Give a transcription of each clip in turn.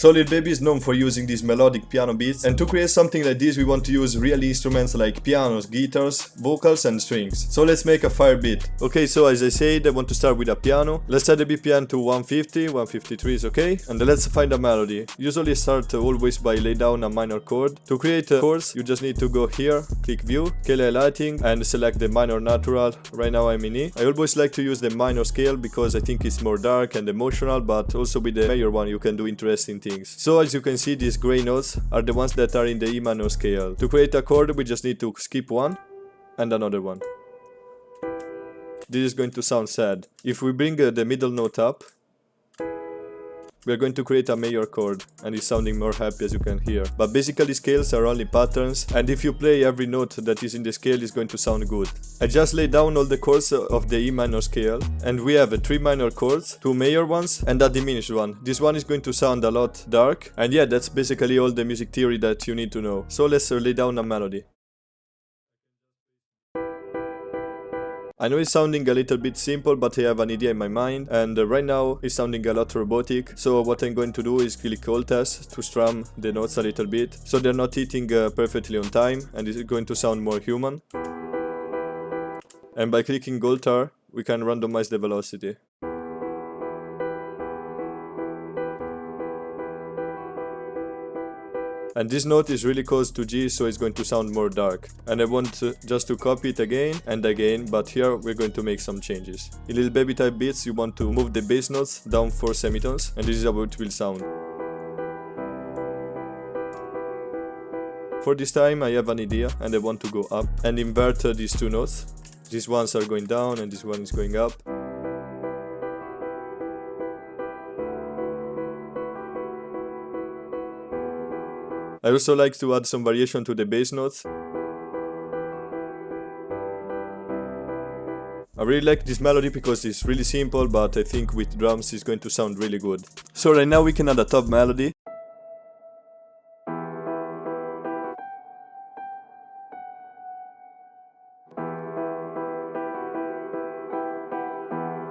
So Lil Baby is known for using these melodic piano beats, and to create something like this we want to use real instruments like pianos, guitars, vocals and strings. So let's make a fire beat. Okay, so as I said, I want to start with a piano. Let's set the BPM to 150, 153 is okay, and let's find a melody. Usually start always by lay down a minor chord. To create a chords, you just need to go here, click view, scale highlighting and select the minor natural. Right now I'm in E. I always like to use the minor scale because I think it's more dark and emotional, but also with the major one you can do interesting things. So as you can see, these gray notes are the ones that are in the E minor scale. To create a chord we just need to skip one and another one. This is going to sound sad. If we bring the middle note up, we are going to create a major chord and it's sounding more happy, as you can hear. But basically scales are only patterns, and if you play every note that is in the scale it's going to sound good. I just laid down all the chords of the E minor scale, and we have 3 minor chords, 2 major ones and a diminished one. This one is going to sound a lot dark, and yeah, that's basically all the music theory that you need to know. So let's lay down a melody. I know it's sounding a little bit simple, but I have an idea in my mind, and right now it's sounding a lot robotic. So what I'm going to do is click Alt S to strum the notes a little bit, so they're not hitting perfectly on time, and it's going to sound more human. And by clicking Alt R, we can randomize the velocity. And this note is really close to G, so it's going to sound more dark. And I want just to copy it again and again, but here we're going to make some changes. In Lil Baby type beats you want to move the bass notes down 4 semitones, and this is how it will sound. For this time I have an idea and I want to go up and invert these 2 notes. These ones are going down and this one is going up. I also like to add some variation to the bass notes. I really like this melody because it's really simple, but I think with drums it's going to sound really good. So right now we can add a top melody.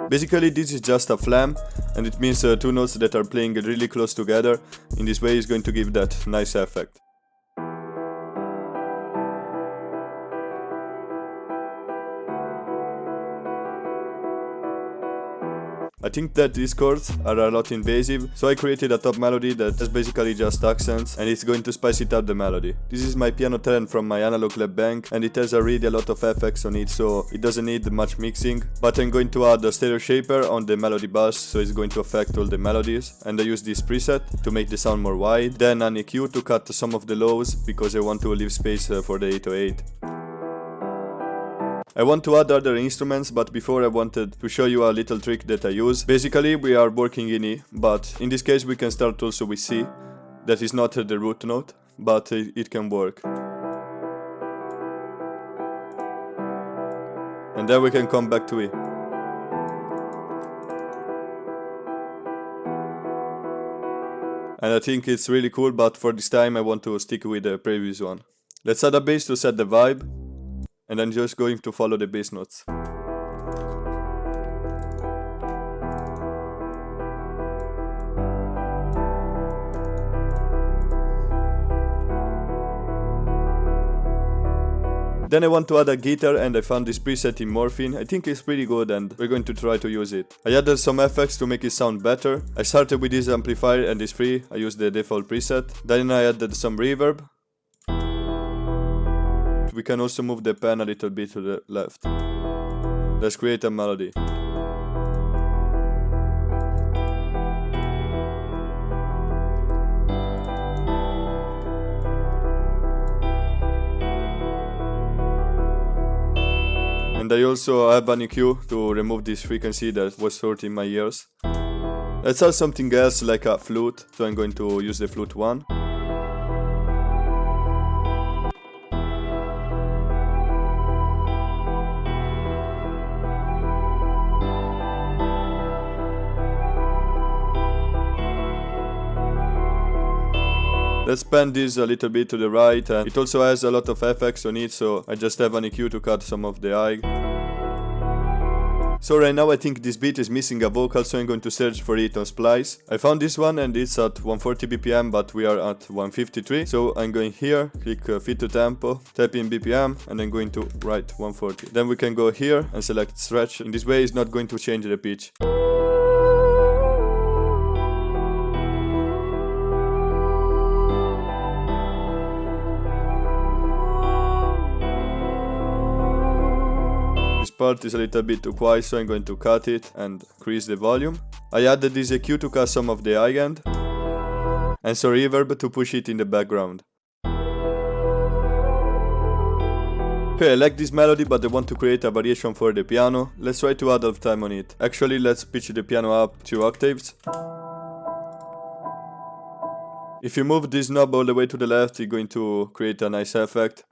Basically this is just a flam, and it means 2 notes that are playing really close together. In this way it's going to give that nice effect. I think that these chords are a lot invasive, so I created a top melody that is basically just accents, and it's going to spice it up the melody. This is my piano talent from my analog lab bank, and it has already a lot of effects on it, so it doesn't need much mixing. But I'm going to add a stereo shaper on the melody bus, so it's going to affect all the melodies. And I use this preset to make the sound more wide, then an EQ to cut some of the lows, because I want to leave space for the 808. I want to add other instruments, but before I wanted to show you a little trick that I use. Basically we are working in E, but in this case we can start also with C. That is not the root note, but it can work. And then we can come back to E. And I think it's really cool, but for this time I want to stick with the previous one. Let's add a bass to set the vibe. And I'm just going to follow the bass notes. Then I want to add a guitar, and I found this preset in Morphine. I think it's pretty good and we're going to try to use it. I added some effects to make it sound better. I started with this amplifier and it's free. I used the default preset. Then I added some reverb. We can also move the pen a little bit to the left. Let's create a melody. And I also have an EQ to remove this frequency that was hurting my ears. Let's add something else like a flute, so I'm going to use the flute 1. Let's pan this a little bit to the right, and it also has a lot of effects on it, so I just have an EQ to cut some of the high. So right now I think this beat is missing a vocal, so I'm going to search for it on Splice. I found this one and it's at 140 BPM, but we are at 153. So I'm going here, click fit to tempo, type in BPM, and I'm going to write 140. Then we can go here and select stretch. In this way it's not going to change the pitch. This part is a little bit too quiet, so I'm going to cut it and increase the volume. I added this EQ to cut some of the high end, and some reverb to push it in the background. Okay, I like this melody, but I want to create a variation for the piano. Let's try to add half time on it. Actually, let's pitch the piano up 2 octaves. If you move this knob all the way to the left, you're going to create a nice effect.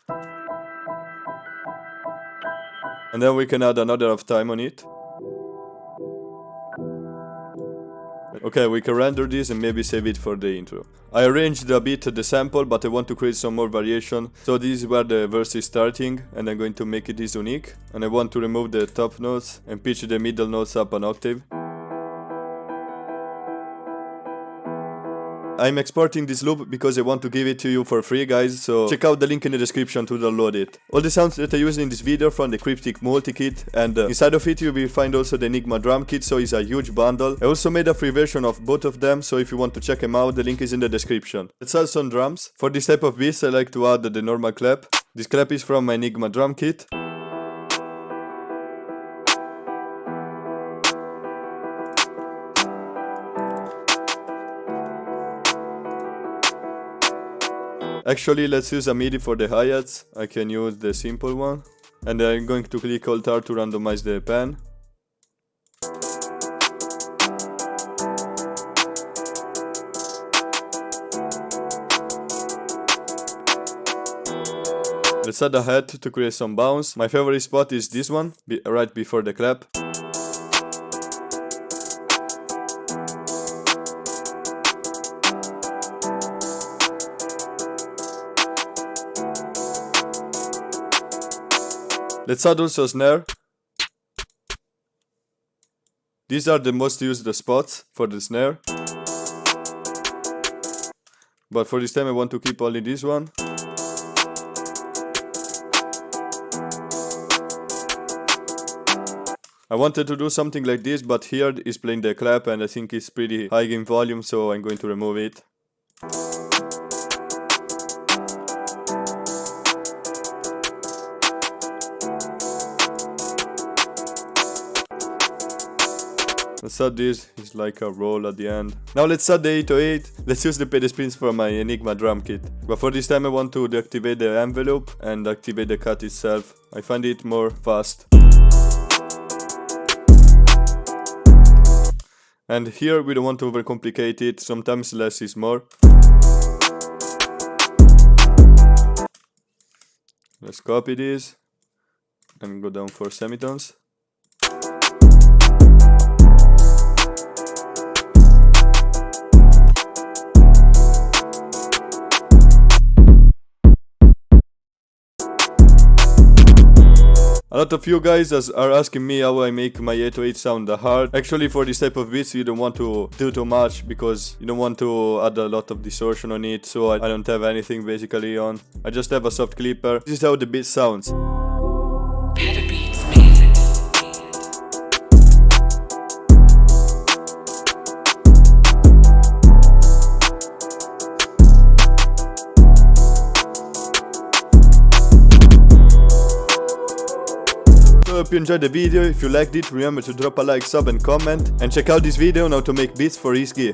And then we can add another half time on it. Okay, we can render this and maybe save it for the intro. I arranged a bit the sample, but I want to create some more variation. So this is where the verse is starting, and I'm going to make it unique. And I want to remove the top notes and pitch the middle notes up an octave. I'm exporting this loop because I want to give it to you for free, guys, so check out the link in the description to download it. All the sounds that I use in this video from the Cryptic multi-kit, and inside of it you will find also the Enigma drum kit, so it's a huge bundle. I also made a free version of both of them, so if you want to check them out, the link is in the description. Let's add some drums. For this type of beats I like to add the normal clap. This clap is from my Enigma drum kit. Actually, let's use a MIDI for the hi-hats. I can use the simple one. And I'm going to click Alt-R to randomize the pen. Let's add a hat to create some bounce. My favorite spot is this one, right before the clap. Let's add also a snare. These are the most used spots for the snare. But for this time I want to keep only this one. I wanted to do something like this, but here is playing the clap and I think it's pretty high in volume, so I'm going to remove it. Let's add this, it's like a roll at the end. Now let's add the 808. Let's use the pedebeats from my Enigma drum kit. But for this time I want to deactivate the envelope and activate the cut itself. I find it more fast. And here we don't want to overcomplicate it, sometimes less is more. Let's copy this and go down 4 semitones. A lot of you guys are asking me how I make my 808 sound hard. Actually, for this type of beats you don't want to do too much because you don't want to add a lot of distortion on it, so I don't have anything basically on. I just have a soft clipper. This is how the beat sounds. I hope you enjoyed the video. If you liked it, remember to drop a like, sub and comment, and check out this video on how to make beats for Easy.